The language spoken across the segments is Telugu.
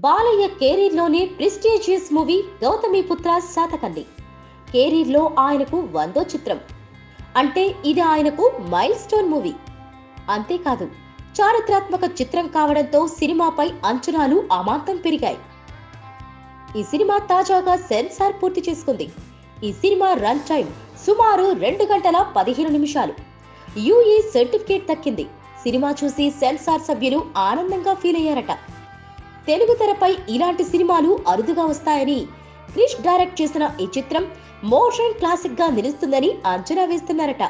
బాలయ్య కెరీర్లోనే ప్రెస్టీజియస్ మూవీ గౌతమిపుత్ర శాతకర్ణి. కెరీర్లో ఆయనకు 100వ చిత్రం. అంటే ఇది ఆయనకు మైల్ స్టోన్ మూవీ. అంతేకాదు, చారిత్రాత్మక చిత్రం కావడంతో సినిమాపై అంచనాలు అమాంతం పెరిగాయి. ఈ సినిమా తాజాగా సెన్సార్ పూర్తి చేసుకుంది. ఈ సినిమా రన్ టైం సుమారు 2 గంటల 15 నిమిషాలు. యూఏ సర్టిఫికేట్ దక్కింది. సినిమా చూసి సెన్సార్ సభ్యులు ఆనందంగా ఫీల్ అయ్యారట. తెలుగు తెరపై ఇలాంటి సినిమాలు అరుదుగా వస్తాయని, క్రిష్ డైరెక్ట్ చేసిన ఈ చిత్రం మోషన్ క్లాసిక్ గా నిలుస్తుందని అంచనా వేస్తున్నారట.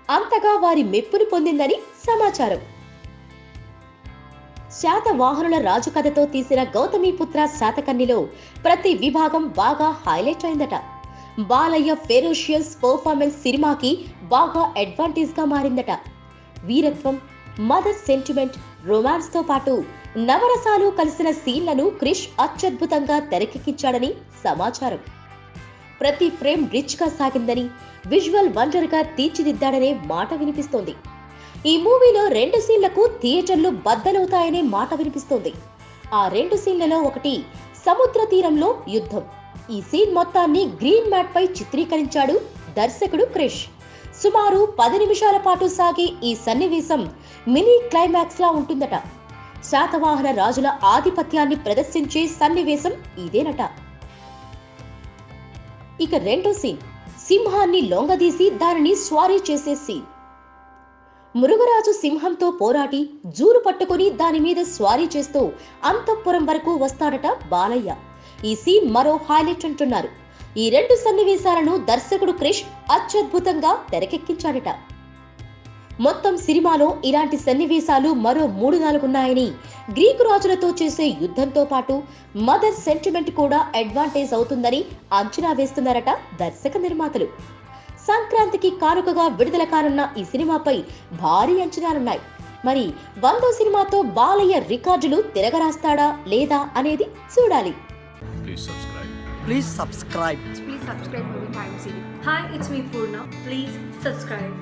అంతగా వారి మెప్పును పొందిందని సమాచారం. శాతవాహనుల రాజు కథతో తీసిన గౌతమిపుత్ర శాతకర్ణిలో ప్రతి విభాగం బాగా హైలైట్ అయిందట. బాలయ్య ఫెరోషియస్ పర్ఫార్మెన్స్ సినిమాకి బాగా అడ్వాంటేజ్ గా మారిందట. వీరత్వం, మదర్ సెంటిమెంట్, రొమాన్స్ తో పాటు నవరసాలు కలిసిన సీన్లను క్రిష్ అత్యద్భుతంగా తెరకెక్కించాడని సమాచారం. ప్రతి ఫ్రేమ్ రిచ్ గా సాగిందని, విజువల్ వండర్ గా తీర్చిదిద్దాడనే మాట వినిపిస్తోంది. ఈ మూవీలో 2 సీన్లకు థియేటర్లు బద్దలవుతాయనే మాట వినిపిస్తోంది. ఆ 2 సీన్లలో ఒకటి సముద్ర తీరంలో యుద్ధం. ఈ సీన్ మొత్తాన్ని గ్రీన్ మ్యాట్ పై చిత్రీకరించాడు దర్శకుడు క్రిష్. సుమారు 10 నిమిషాల పాటు సాగే ఈ సన్నివేశం మినీ క్లైమాక్స్ లా ఉంటుందట. శాతవాహన రాజుల ఆధిపత్యాన్ని ప్రదర్శించే సన్నివేశం ఇదేనట. ఇక 2వ సీన్ సింహాన్ని లొంగదీసి దానిని స్వారీ చేసే సీన్. మృగరాజు సింహంతో పోరాడి జూరు పట్టుకుని దాని మీద స్వారీ చేస్తూ అంతఃపురం వరకు వస్తాడట బాలయ్య. ఈ సీన్ మరో హైలైట్ అంటున్నారు. ఈ 2 సన్నివేశాలను దర్శకుడు క్రిష్ అత్యద్భుతంగా తెరకెక్కించాడట. మొత్తం సినిమాలో ఇలాంటి సన్నివేశాలు మరో 3-4 ఉన్నాయని, గ్రీకు రాజులతో చేసే యుద్ధంతో పాటు మదర్ సెంటిమెంట్ కూడా అడ్వాంటేజ్ అవుతుందని అంచనా వేస్తున్నారట దర్శక నిర్మాతలు. సంక్రాంతికి కానుకగా విడుదల కానున్న ఈ సినిమాపై భారీ అంచనాలున్నాయి. మరి 100వ సినిమాతో బాలయ్య రికార్డులు తిరగరాస్తాడా లేదా అనేది చూడాలి. Please subscribe. Please subscribe Movie Time Series. Hi, it's me Purna. Please subscribe.